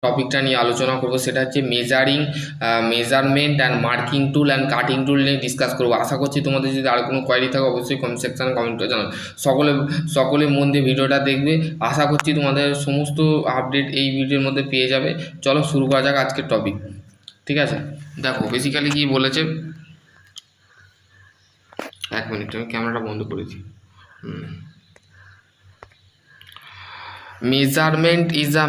টপিকটা নিয়ে আলোচনা করব, সেটা হচ্ছে measurement and marking tool and cutting tool নিয়ে ডিসকাস করবো। আশা করছি তোমাদের যদি আর কোনো কোয়ারি থাকে অবশ্যই কমেন্ট সেকশানে কমেন্ট করে জানাও। সকলে মন দিয়ে ভিডিওটা দেখবে, আশা করছি তোমাদের সমস্ত আপডেট এই ভিডিওর মধ্যে পেয়ে যাবে। চলো শুরু করা যাক আজকের টপিক। ঠিক আছে, দেখো বেসিক্যালি কি বলেছে, এক মিনিট আমি ক্যামেরাটা বন্ধ করেছি। Measurement is a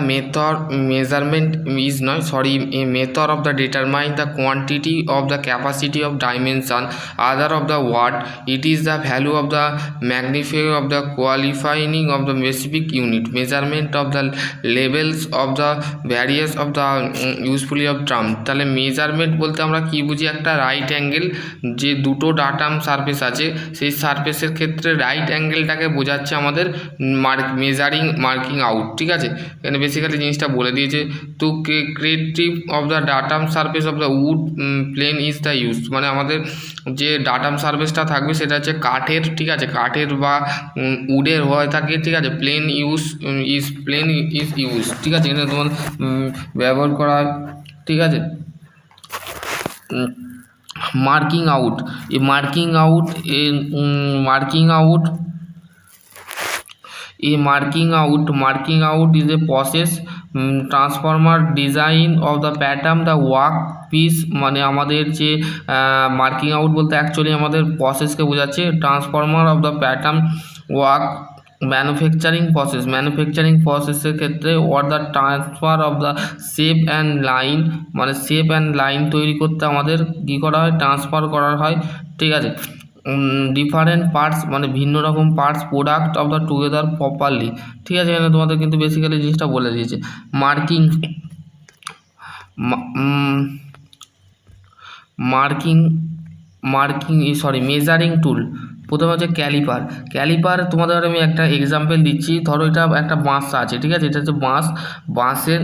method of the determine the quantity of the capacity of dimension other of the word. It is the value of the magnifier of the qualifying of the specific unit. Measurement of the levels of the various of the usefully of term. তাহলে measurement বলতে আমরা কি বুঝি, একটা right angle যে দুটো datum surface আছে সেই সারফেসের ক্ষেত্রে রাইট অ্যাঙ্গেলটাকে বোঝাচ্ছে আমাদের মার্কিং আউট। ঠিক আছে, এখানে বেসিক্যালি জিনিসটা বলে দিয়েছে। তো creative of the datum surface of the wood plane is the use, মানে আমাদের যে ডাটাম সারফেসটা থাকবে সেটা হচ্ছে কাঠের। ঠিক আছে, কাঠের বা উডের হয়ে থাকে। ঠিক আছে, প্লেন ইজ ইউজ। ঠিক আছে, এখানে তোমার ব্যবহার করা হয়। ঠিক আছে, marking out is a process transformer design of the pattern the work piece, মানে আমাদের যে মার্কিং আউট বলতে অ্যাকচুয়ালি আমাদের প্রসেসকে বোঝাচ্ছে। Transformer of the pattern work manufacturing প্রসেসের ক্ষেত্রে or the transfer of the shape and line, মানে শেপ অ্যান্ড লাইন তৈরি করতে আমাদের কী করা হয়, ট্রান্সফার করা হয়। ঠিক আছে, ডিফারেন্ট পার্টস, মানে ভিন্ন রকম parts product of the together properly. ঠিক আছে, এখানে তোমাদের কিন্তু বেসিক্যালি জিনিসটা বলে দিয়েছে। মেজারিং টুল প্রথমে হচ্ছে ক্যালিপার। তোমাদের আমি একটা এক্সাম্পল দিচ্ছি। ধরো এটা একটা বাঁশ আছে। ঠিক আছে, এটা হচ্ছে বাঁশের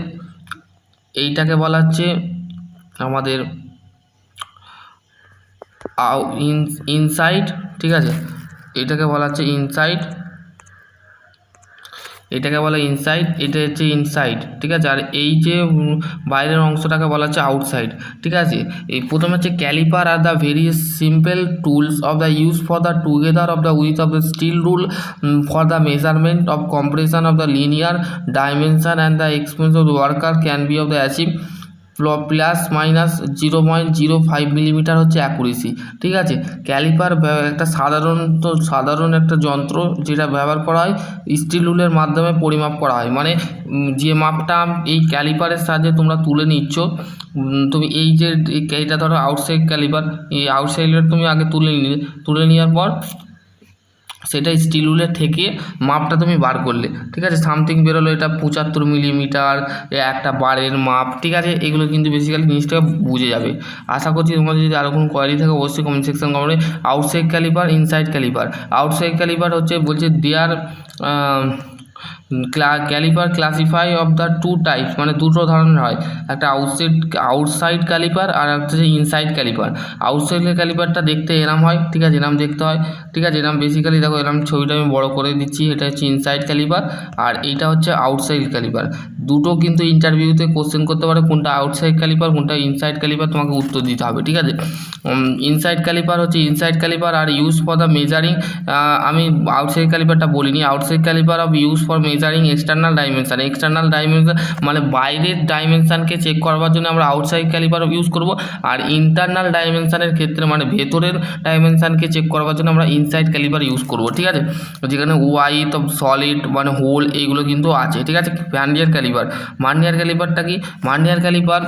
এইটাকে বলা হচ্ছে আমাদের ইনসাইড। ঠিক আছে, এটাকে বলা হচ্ছে ইনসাইড, এটা হচ্ছে ইনসাইড। ঠিক আছে, আর এই যে বাইরের অংশটাকে বলা হচ্ছে আউটসাইড। ঠিক আছে, এই প্রথমে হচ্ছে caliper are the very simple tools of the use for the together of the with of the steel rule for the measurement of compression of the linear dimension and the expense of the worker can be of the achieve +-0.05 millimetre হচ্ছে accuracy. ঠিক আছে, caliper একটা সাধারণ একটা যন্ত্র যেটা ব্যবহার করা হয় স্টিল রুলের মাধ্যমে পরিমাপ করা হয়। মানে যে মাপটা এই ক্যালিপারের সাহায্যে তোমরা তুলে নিচ্ছ, তুমি এই যে এইটা ধরো আউটসাইড ক্যালিপার, এই আউটসাইডের তুমি আগে তুলে নেওয়ার পর সেটা স্টিল রুলের থেকে মাপটা তুমি বার করলে। ঠিক আছে, সামথিং বেরোলো এটা 75 মিলিমিটার, একটা বারের মাপ। ঠিক আছে, এগুলো কিন্তু বেসিক্যালি জিনিসটা বুঝে যাবে। আশা করছি তোমাদের যদি আরও কোনো কোয়ারি থাকে অবশ্যই কমেন্ট সেকশন কমেন্টে। আউটসাইড ক্যালিপার হচ্ছে বলছে there caliper classify of the two types, মানে দুটো ধরনের হয়, একটা আউটসাইড ক্যালিপার আর একটা হচ্ছে ইনসাইড ক্যালিপার। আউটসাইড ক্যালিপারটা দেখতে এরম হয়। ঠিক আছে, এরম দেখতে হয়। ঠিক আছে, এরম বেসিক্যালি দেখো, এরম ছবিটা আমি বড় করে দিচ্ছি। এটা হচ্ছে ইনসাইড ক্যালিপার আর এইটা হচ্ছে আউটসাইড ক্যালিপার। দুটো কিন্তু ইন্টারভিউতে কোশ্চেন করতে পারে কোনটা আউটসাইড ক্যালিপার কোনটা ইনসাইড ক্যালিপার, তোমাকে উত্তর দিতে হবে। ঠিক আছে, inside caliper are use for the measuring, আমি আউটসাইড ক্যালিপারটা বলিনি। Outside caliper of use for measuring external dimension মানে বাইরের ডাইমেনশানকে চেক করবার জন্য আমরা আউটসাইড ক্যালিপার ইউজ করব। আর ইন্টারনাল ডাইমেনশানের ক্ষেত্রে মানে ভেতরের ডাইমেনশানকে চেক করবার জন্য আমরা ইনসাইড ক্যালিপার ইউজ করব। ঠিক আছে, যেখানে ওয়াইথ সলিড মানে হোল এইগুলো কিন্তু আছে। ঠিক আছে, ভার্নিয়ার ক্যালিপারটা কি, vernier caliper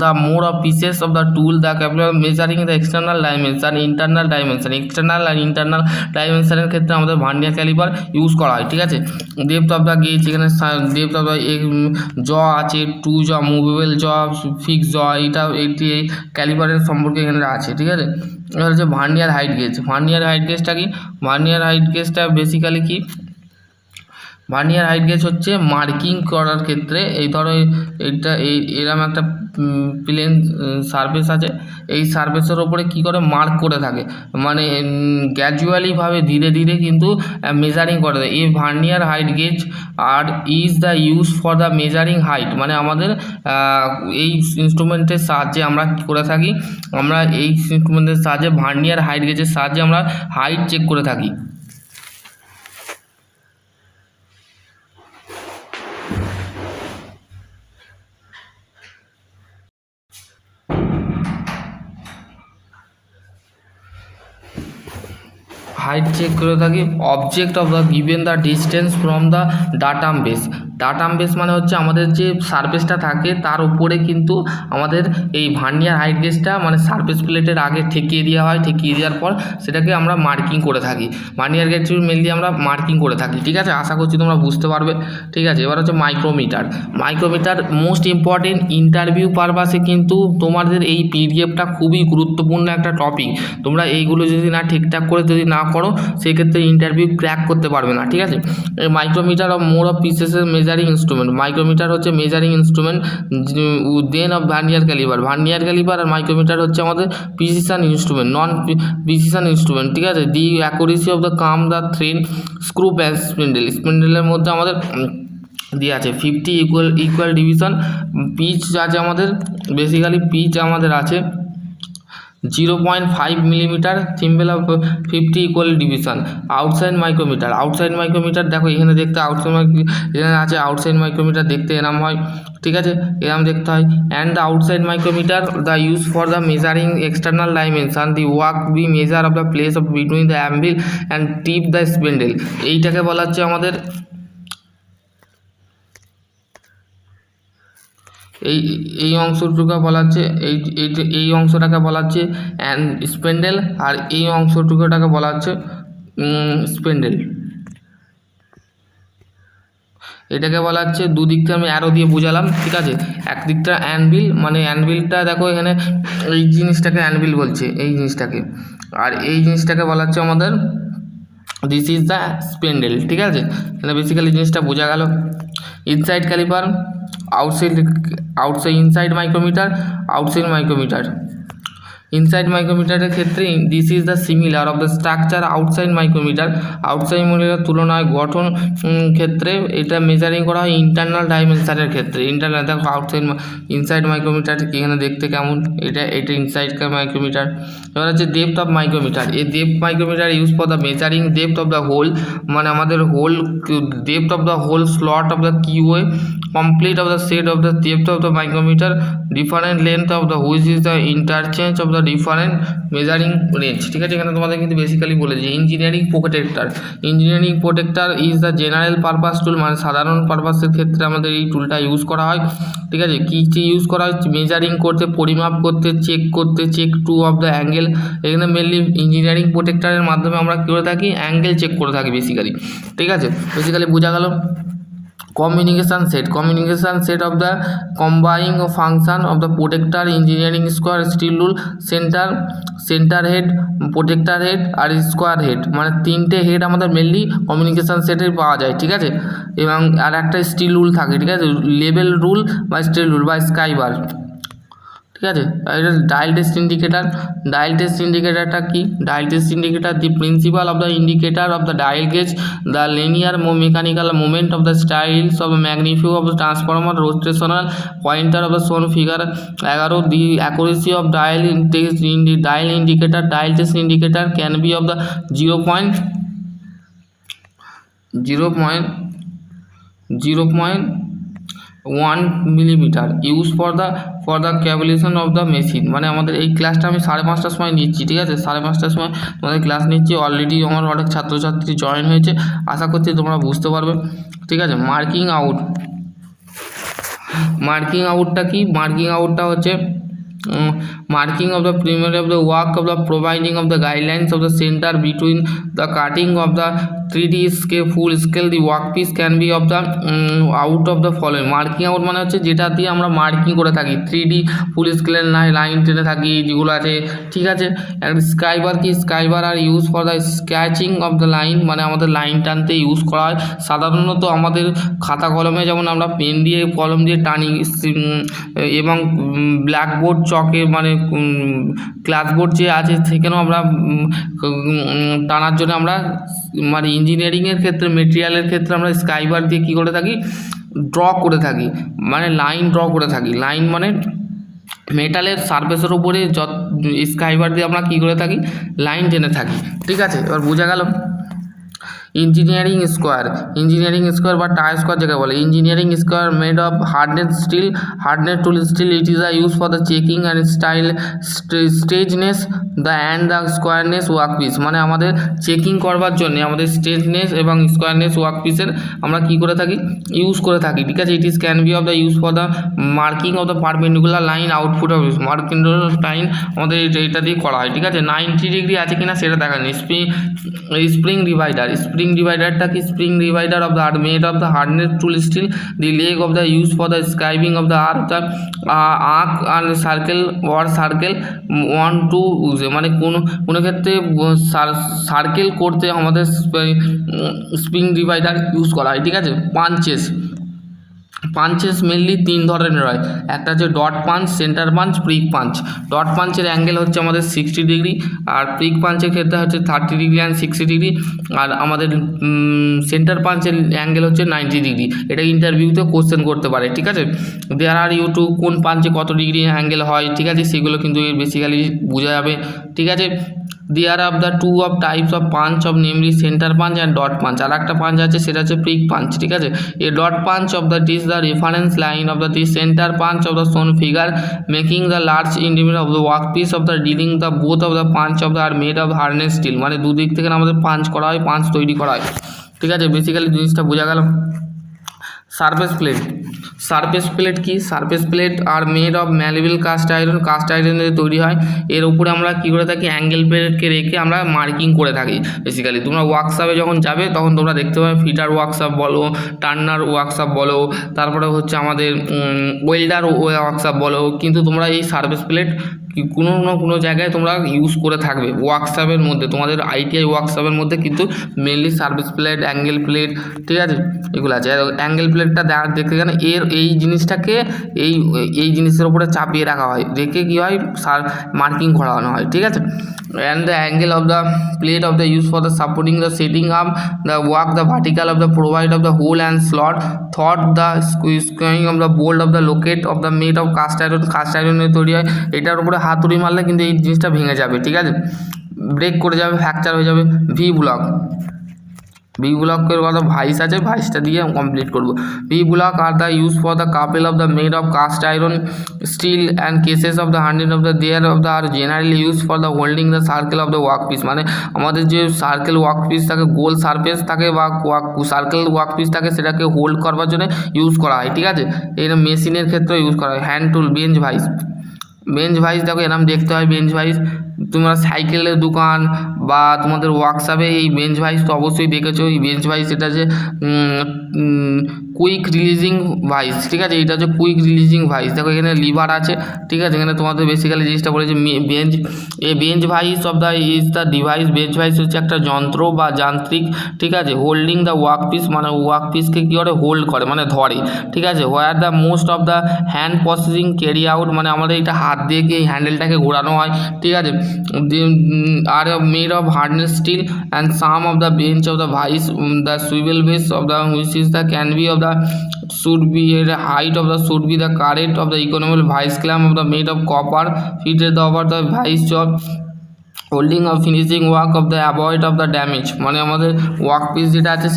the more of pieces of the tool the capital measuring the external ডাইমেনশানের ক্ষেত্রে আমাদের ভার্নিয়ার ক্যালিপার ইউজ করা হয়। ঠিক আছে, ডেপথ অফ দ্য গেজ, এখানে ডেপথ অফ দ্য জ আছে, 2 জ, মুভেবল জ, ফিক্স জ, এইটি ক্যালিপারের সম্পর্কে এখানে আছে। ঠিক আছে, এবার হচ্ছে ভার্নিয়ার হাইট গেজটা কি, ভার্নিয়ার হাইট গেজটা বেসিক্যালি কি, ভার্নিয়ার হাইট গেজ হচ্ছে মার্কিং করার ক্ষেত্রে, এই ধরো এইটা এরম একটা প্লেন সারফেস আছে, এই সারফেসের ওপরে কী করে মার্ক করে থাকে, মানে গ্র্যাজুয়ালিভাবে ধীরে ধীরে কিন্তু মেজারিং করে দেয়। এই vernier height gauge are is the use for the measuring height, মানে আমাদের এই ইনস্ট্রুমেন্টের সাহায্যে আমরা কী করে থাকি, আমরা এই ইনস্ট্রুমেন্টের সাহায্যে ভার্নিয়ার হাইট গেজের সাহায্যে আমরা হাইট চেক করে থাকি। হাইট চেক করে থাকি। Object of the given the distance from the datum base. Datum base মানে হচ্ছে আমাদের যে সারফেসটা থাকে তার উপরে কিন্তু আমাদের এই ভার্নিয়ার হাইট গেজটা মানে সারফেস প্লেটের আগে ঠেকিয়ে দেওয়া হয়, ঠেকিয়ে দেওয়ার পর সেটাকে আমরা মার্কিং করে থাকি। ভার্নিয়ার গেজ মেনলি আমরা মার্কিং করে থাকি, ঠিক আছে, আশা করছি তোমরা বুঝতে পারবে, ঠিক আছে। এবার হচ্ছে micrometer. Micrometer most important interview পারপাসে কিন্তু তোমাদের এই পিডিএফটা খুবই গুরুত্বপূর্ণ একটা টপিক। তোমরা এইগুলো যদি না ঠিকঠাক করে যদি না করো সেক্ষেত্রে ইন্টারভিউ ক্র্যাক করতে পারবে না, ঠিক আছে। মাইক্রোমিটার অফ মোর অফ পিসেসের মেজারিং ইনস্ট্রুমেন্ট। মাইক্রোমিটার হচ্ছে measuring instrument then of vernier caliper. Vernier caliper আর মাইক্রোমিটার হচ্ছে আমাদের precision instrument, non precision instrument, ঠিক আছে। The accuracy of the come the thread screw প্যাচ স্পিন্ডেল। স্পিন্ডেলের মধ্যে আমাদের দিয়ে আছে 50 ইকুয়াল ডিভিশন। পিচ আছে আমাদের, বেসিক্যালি পিচ আমাদের আছে 0.5 millimetre, thimble of 50 equal division. Outside micrometer. Outside micrometer দেখো এখানে দেখতে এখানে আছে আউটসাইড মাইক্রোমিটার, দেখতে এরম হয়, ঠিক আছে, এরম দেখতে হয়। And the outside micrometer the use for the measuring external dimension the work be measure of the place of between the anvil and tip the spindle. এইটাকে বলা হচ্ছে আমাদের এই অংশটুকু বলা হচ্ছে এই অংশটাকে বলা হচ্ছে স্পেন্ডেল, আর এই অংশটুকুটাকে বলা হচ্ছে স্পেন্ডেল। এটাকে বলা হচ্ছে দুদিকটা আমি অ্যারো দিয়ে বোঝালাম, ঠিক আছে। একদিকটা অ্যানভিল, মানে অ্যানভিলটা দেখো এখানে এই জিনিসটাকে অ্যানভিল বলছে, এই জিনিসটাকে, আর এই জিনিসটাকে বলা হচ্ছে আমাদের দিস ইজ দ্য স্পেন্ডেল, ঠিক আছে। এখানে বেসিক্যালি জিনিসটা বোঝা গেল। Inside caliper, outside inside micrometer, outside micrometer. Inside মাইক্রোমিটারের ক্ষেত্রে this is the similar of the structure outside micrometer. Outside micrometer তুলনায় গঠন ক্ষেত্রে এটা মেজারিং করা হয় ইন্টারনাল ডাইমেনশনের ক্ষেত্রে। ইন্টারনাল দেখো আউটসাইড ইনসাইড মাইক্রোমিটার এখানে দেখতে কেমন, এটা ইনসাইড মাইক্রোমিটার। এবার হচ্ছে ডেপথ অফ মাইক্রোমিটার। এই depth micrometer use for the measuring depth of the hole, মানে আমাদের hole depth of the hole slot of the keyway complete of the set of the depth of the micrometer, different length of the which is the interchange of the different measuring range, ঠিক আছে। এখানে তোমাদের কিন্তু basically বলেছে engineering protractor. Engineering protractor is the general purpose tool, মানে সাধারণ পারপাসের ক্ষেত্রে আমাদের এই টুলটা ইউজ করা হয়, ঠিক আছে। কী ইউজ করা হয়, মেজারিং করতে, পরিমাপ করতে, চেক করতে, check to of the angle. এখানে মেনলি ইঞ্জিনিয়ারিং প্রোটেক্টরের মাধ্যমে আমরা কী করে থাকি, অ্যাঙ্গেল চেক করে থাকি বেসিক্যালি, ঠিক আছে। বেসিক্যালি বোঝা গেল। communication set of the combining function of the protector engineering square steel rule center head protector head R square head, মানে তিনটে হেড আমাদের মেনলি কমিউনিকেশান সেটে পাওয়া যায়, ঠিক আছে। এবং আর একটা স্টিল রুল থাকে, ঠিক আছে, লেভেল রুল বা স্টিল রুল বা স্কাইবার, ঠিক আছে। এটা dial test indicator. Dial test ইন্ডিকেটারটা কি, dial test indicator the principle of the indicator of the dial gauge the linear mechanical movement of the stylus of magnify of the transformer rotational pointer of the shown figure 11 the accuracy of dial test dial indicator. Dial test indicator can be of the 0.1 millimetre use for the calculation of the machine. মানে আমাদের এই ক্লাসটা আমি 5:30টার সময় নিচ্ছি, ঠিক আছে, 5:30টার সময় তোমাদের ক্লাস নিচ্ছি। অলরেডি আমার অনেক ছাত্রছাত্রী জয়েন হয়েছে, আশা করছি তোমরা বুঝতে পারবে, ঠিক আছে। মার্কিং আউটটা কি, মার্কিং আউটটা হচ্ছে marking of the perimeter of the work of the providing of the guidelines of the center between the cutting of the 3D scale full scale the workpiece can be of the out of the following marking out মানে হচ্ছে যেটা দিয়ে আমরা marking করে থাকি 3D ফুল স্কেলের line টেনে থাকি যেগুলো আছে, ঠিক আছে। স্কাইবার কি scriber are use for the sketching of the line মানে আমাদের লাইন টানতে ইউজ করা হয়। সাধারণত আমাদের খাতা কলমে যেমন আমরা পেন দিয়ে কলম দিয়ে টানি এবং ব্ল্যাকবোর্ড চকে মানে ক্লাসবোর্ড যে আছে সেখানেও আমরা টানার জন্য আমরা মানে ইঞ্জিনিয়ারিংয়ের ক্ষেত্রে মেটেরিয়ালের ক্ষেত্রে আমরা স্কাইবার দিয়ে কী করে থাকি ড্র করে থাকি, মানে লাইন ড্র করে থাকি। লাইন মানে মেটালের সারফেসের উপরে স্কাইবার দিয়ে আমরা কী করে থাকি লাইন টেনে থাকি, ঠিক আছে। এবার বোঝা গেল। ইঞ্জিনিয়ারিং স্কোয়ার বা টাই স্কোয়ার যাকে বলে। Engineering square made of hardness tool steel it is a use for the checking and straightness the squareness workpiece মানে আমাদের চেকিং করবার জন্য আমাদের স্টেজনেস এবং স্কোয়ারনেস ওয়ার্কপিসের আমরা কী করে থাকি ইউজ করে থাকি, ঠিক আছে। It is can be of the use for the marking of the perpendicular line output of perpendicular line আমাদের এটা দিয়ে করা হয়, ঠিক আছে। 90 ডিগ্রি আছে কিনা সেটা দেখান। স্প্রিং ডিভাইডারটা কি spring divider of the made of the hardness tool steel the leg of the use for the scribing of the arc arc and circle one two মানে কোনো ক্ষেত্রে সার্কেল করতে আমাদের স্প্রিং ডিভাইডার ইউজ করা হয়, ঠিক আছে। পাঞ্চেস মেনলি 3 ধরনের হয়, একটা হচ্ছে dot punch, centre punch, prick punch. Dot পাঞ্চের অ্যাঙ্গেল হচ্ছে আমাদের 60 ডিগ্রি আর প্রিক পাঞ্চের ক্ষেত্রে হচ্ছে 30 ডিগ্রি অ্যান্ড 60 ডিগ্রি আর আমাদের সেন্টার পাঞ্চের অ্যাঙ্গেল হচ্ছে 90 ডিগ্রি। এটা ইন্টারভিউতে কোশ্চেন করতে পারে, ঠিক আছে। দেয়ার আর ইউ টু কোন পাঞ্চে কত ডিগ্রি অ্যাঙ্গেল হয়, ঠিক আছে, সেগুলো কিন্তু বেসিক্যালি বোঝা যাবে, ঠিক আছে। There of the two of types of punch of namely centre punch and dot punch. আর একটা পাঞ্চ আছে সেটা হচ্ছে প্রিক পাঞ্চ, ঠিক আছে। A dot punch of the is the reference line of the centre punch of the shown figure making the large individual of the work piece of the dealing the both of the punch of the are made of hardness steel মানে দুদিক থেকে আমাদের punch করা হয়, punch তৈরি করা হয়, ঠিক আছে। বেসিক্যালি জিনিসটা বোঝা গেল। সারফেস প্লেট কি surface plate are made of malleable cast iron তৈরি হয়। এর উপরে আমরা কী করে থাকি অ্যাঙ্গেল প্লেটকে রেখে আমরা মার্কিং করে থাকি। বেসিক্যালি তোমরা ওয়ার্কশপে যখন যাবে তখন তোমরা দেখতে পাবে ফিটার ওয়ার্কশপ বলো, টার্নার ওয়ার্কশপ বলো, তারপরে হচ্ছে আমাদের ওয়েল্ডার ওয়ার্কশপ বলো, কিন্তু তোমরা এই সারফেস প্লেট কোনো না কোনো জায়গায় তোমরা ইউজ করে থাকবে ওয়ার্কশপের মধ্যে। তোমাদের আইটিআই ওয়ার্কশপের মধ্যে কিন্তু mainly service plate, angle plate, ঠিক আছে, এগুলো আছে। অ্যাঙ্গেল প্লেটটা দেখতে গেলে এই জিনিসটাকে এই জিনিসের উপরে চাপিয়ে রাখা হয়, রেখে কী হয় মার্কিং করানো হয়, ঠিক আছে। and the angle of the plate of the use for the supporting the setting up the work the vertical of the provide of the hole and slot thought the squeezing of the bolt of the locate of the made of cast iron তৈরি হয়। এটার উপরে হাতুড়ি মারলে কিন্তু এই জিনিসটা ভেঙে যাবে, ঠিক আছে, ব্রেক করে যাবে, ফ্র্যাকচার হয়ে যাবে। ভি ব্লকের কথা ভাইস আছে, ভাইসটা দিয়ে কমপ্লিট করব। V block are the use for the couple of the made of cast iron steel and cases of the hundred of the their of the are generally use for the holding the circle of the workpiece মানে আমাদের যে circle workpiece থাকে, গোল surface থাকে বা circle workpiece থাকে, সেটাকে hold করবার জন্য ইউজ করা হয়, ঠিক আছে। এটা মেশিনের ক্ষেত্রে ইউজ করা হয়। হ্যান্ড টুল, বেঞ্চ ভাইস দেখো এরকম দেখতে হয়। বেঞ্চ ভাইস তোমরা সাইকেলের দোকান বা তোমাদের ওয়ার্কশপে এই বেঞ্চ ভাইস তো অবশ্যই দেখেছো। এই বেঞ্চ ভাইস এটা যে কুইক রিলিজিং ভাইস, ঠিক আছে, এটা হচ্ছে কুইক রিলিজিং ভাইস। দেখো এখানে লিভার আছে, ঠিক আছে, এখানে তোমাদের বেসিক্যালি জিনিসটা বলেছে bench vice of the is the device. Bench vice হচ্ছে একটা যন্ত্র বা যান্ত্রিক, ঠিক আছে, হোল্ডিং দ্য ওয়ার্কপিস মানে ওয়ার্কপিসকে কী করে হোল্ড করে মানে ধরে, ঠিক আছে। Where the most of the hand processing carry out মানে আমাদের এটা হাত দিয়ে এই হ্যান্ডেলটাকে ঘোরানো হয়, ঠিক আছে। Are made of hardness steel and some of the bench of the vice the swivel base of the which is the can be of the should be the height of the should be the current of the economic vice clamp of the made of copper fitted over the vice job holding of finishing work of the avoid of the damage মানে আমাদের work piece যেটা আছে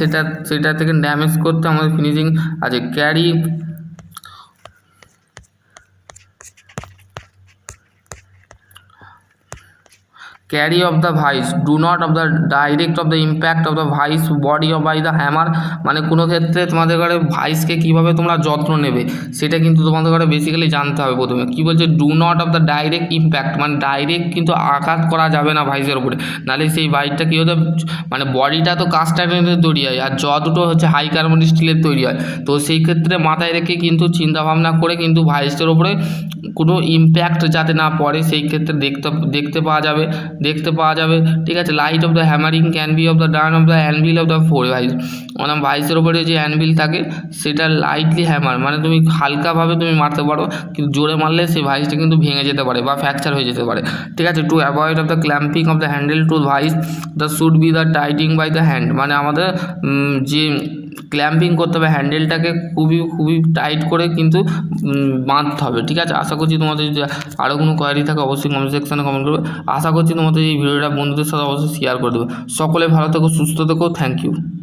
সেটা থেকে damage করতে আমাদের finishing আছে। Carry of the vice, do not of the direct of the impact of the vice body of by the hammer, মানে কোনো ক্ষেত্রে তোমাদের ঘরে ভাইসকে কীভাবে তোমরা যত্ন নেবে সেটা কিন্তু তোমাদের ঘরে বেসিক্যালি জানতে হবে প্রথমে। কী বলছে, do not of the direct impact, মানে ডাইরেক্ট কিন্তু আঘাত করা যাবে না ভাইসের উপরে, নাহলে সেই ভাইসটা কী হতে, মানে বডিটা তো কাস্ট আয়রনের তৈরি হয় আর দুটো হচ্ছে হাই কার্বন স্টিলের তৈরি হয়, তো সেই ক্ষেত্রে মাথায় রেখে কিন্তু চিন্তাভাবনা করে কিন্তু ভাইসের ওপরে কোনো ইম্প্যাক্ট যাতে না পড়ে সেই ক্ষেত্রে দেখতে পাওয়া যাবে ঠিক আছে। Light off the hammering can be of the done of the anvil of the four vice, মানে ভাইসের ওপরে যে অ্যানভিল থাকে সেটা লাইটলি হ্যামার, মানে তুমি হালকাভাবে তুমি মারতে পারো, কিন্তু জোরে মারলে সেই ভাইসটা কিন্তু ভেঙে যেতে পারে বা ফ্র্যাকচার হয়ে যেতে পারে ঠিক আছে। To avoid of the clamping of the handle to vice the should be the tightening by the hand, মানে আমাদের যে ক্ল্যাম্পিং করতে হবে হ্যান্ডেলটাকে খুবই টাইট করে কিন্তু বাঁধতে হবে ঠিক আছে। আশা করছি তোমাদের যদি আরও কোনো কোয়ারি থাকে অবশ্যই কমেন্ট সেকশানে কমেন্ট করবে। আশা করছি তোমাদের এই ভিডিওটা বন্ধুদের সাথে অবশ্যই শেয়ার করে দেবে। সকলে ভালো থেকো, সুস্থ থেকো, থ্যাংক ইউ।